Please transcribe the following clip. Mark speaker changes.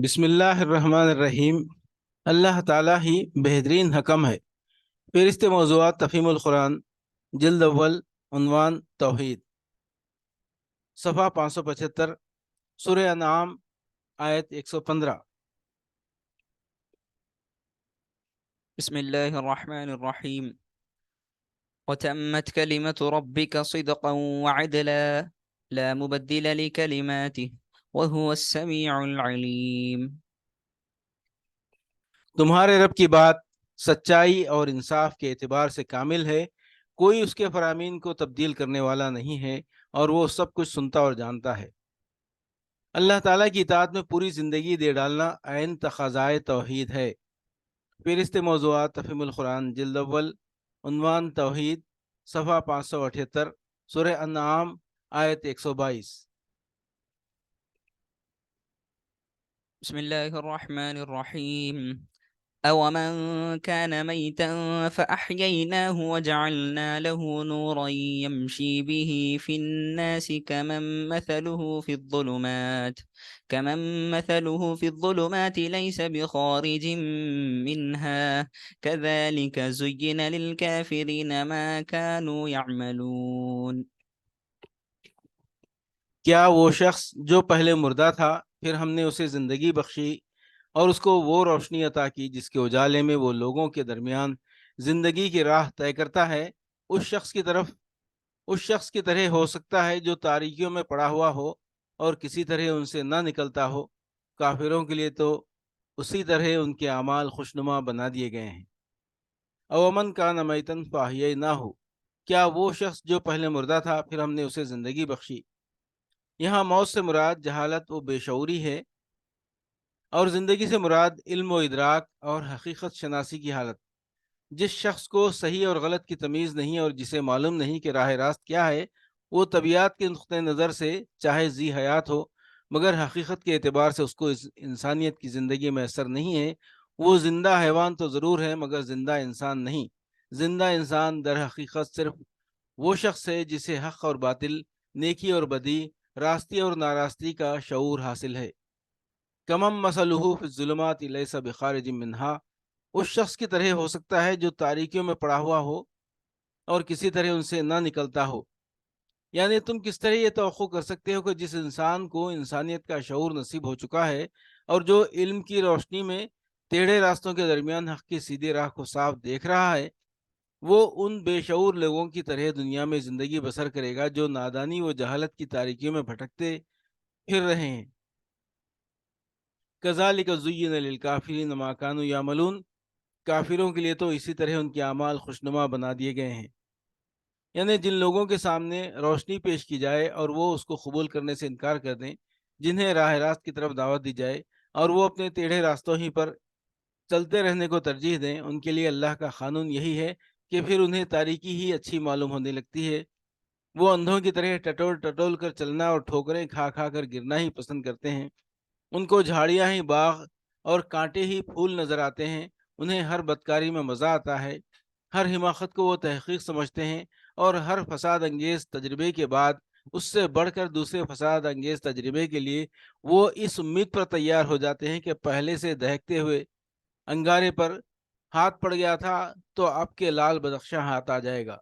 Speaker 1: بسم اللہ الرحمن الرحیم۔ اللہ تعالیٰ ہی بہترین حکم ہے۔ فہرست موضوعات تفہیم القرآن، جلد اول، عنوان توحید، صفحہ 575، سورہ انعام، آیت 115۔
Speaker 2: بسم الله الرحمن الرحيم. وتمت كلمة ربك صدقا وعدلا لا مبدل لكلماته وهو السميع العليم.
Speaker 1: تمہارے رب کی بات سچائی اور انصاف کے اعتبار سے کامل ہے، کوئی اس کے فرامین کو تبدیل کرنے والا نہیں ہے، اور وہ سب کچھ سنتا اور جانتا ہے۔ اللہ تعالیٰ کی اطاعت میں پوری زندگی دے ڈالنا عین تقاضائے توحید ہے۔ فہرست موضوعات تفہیم القرآن، جلد اول، عنوان توحید، صفحہ 578، سورہ انعام، آیت 122۔
Speaker 2: بسم الله الرحمن الرحيم. أومن كان ميتا فأحييناه وجعلنا له نورا يمشي به في الناس كمن مثله في الظلمات ليس بخارج منها كذلك زين للكافرين ما كانوا يعملون.
Speaker 1: کیا وہ شخص جو پہلے مردہ تھا پھر ہم نے اسے زندگی بخشی اور اس کو وہ روشنی عطا کی جس کے اجالے میں وہ لوگوں کے درمیان زندگی کی راہ طے کرتا ہے، اس شخص کی طرح ہو سکتا ہے جو تاریکیوں میں پڑا ہوا ہو اور کسی طرح ان سے نہ نکلتا ہو؟ کافروں کے لیے تو اسی طرح ان کے اعمال خوشنما بنا دیے گئے ہیں۔ اومن کان میتن فاحییناہ، کیا وہ شخص جو پہلے مردہ تھا پھر ہم نے اسے زندگی بخشی۔ یہاں موت سے مراد جہالت و بے شعوری ہے، اور زندگی سے مراد علم و ادراک اور حقیقت شناسی کی حالت۔ جس شخص کو صحیح اور غلط کی تمیز نہیں اور جسے معلوم نہیں کہ راہ راست کیا ہے، وہ طبیعت کے نقطۂ نظر سے چاہے ذی حیات ہو مگر حقیقت کے اعتبار سے اس کو انسانیت کی زندگی میسر نہیں ہے۔ وہ زندہ حیوان تو ضرور ہے مگر زندہ انسان نہیں۔ زندہ انسان در حقیقت صرف وہ شخص ہے جسے حق اور باطل، نیکی اور بدی، راستی اور ناراستی کا شعور حاصل ہے۔ کمم مثلہ فی الظلمات لیس بخارج منہا، اس شخص کی طرح ہو سکتا ہے جو تاریکیوں میں پڑا ہوا ہو اور کسی طرح ان سے نہ نکلتا ہو۔ یعنی تم کس طرح یہ توقع کر سکتے ہو کہ جس انسان کو انسانیت کا شعور نصیب ہو چکا ہے اور جو علم کی روشنی میں ٹیڑھے راستوں کے درمیان حق کی سیدھی راہ کو صاف دیکھ رہا ہے، وہ ان بے شعور لوگوں کی طرح دنیا میں زندگی بسر کرے گا جو نادانی و جہالت کی تاریکیوں میں بھٹکتے پھر رہے ہیں۔ کذالک زین للکافرین ما کانوا یعملون، کافروں کے لیے تو اسی طرح ان کے اعمال خوشنما بنا دیے گئے ہیں۔ یعنی جن لوگوں کے سامنے روشنی پیش کی جائے اور وہ اس کو قبول کرنے سے انکار کر دیں، جنہیں راہ راست کی طرف دعوت دی جائے اور وہ اپنے ٹیڑھے راستوں ہی پر چلتے رہنے کو ترجیح دیں، ان کے لیے اللہ کا قانون یہی ہے کہ پھر انہیں تاریکی ہی اچھی معلوم ہونے لگتی ہے۔ وہ اندھوں کی طرح ٹٹول ٹٹول کر چلنا اور ٹھوکریں کھا کھا کر گرنا ہی پسند کرتے ہیں۔ ان کو جھاڑیاں ہی باغ اور کانٹے ہی پھول نظر آتے ہیں۔ انہیں ہر بدکاری میں مزہ آتا ہے، ہر حماقت کو وہ تحقیق سمجھتے ہیں، اور ہر فساد انگیز تجربے کے بعد اس سے بڑھ کر دوسرے فساد انگیز تجربے کے لیے وہ اس امید پر تیار ہو جاتے ہیں کہ پہلے سے دہکتے ہوئے انگارے پر ہاتھ پڑ گیا تھا تو اب کے لال بدخشاں ہاتھ آ جائے گا۔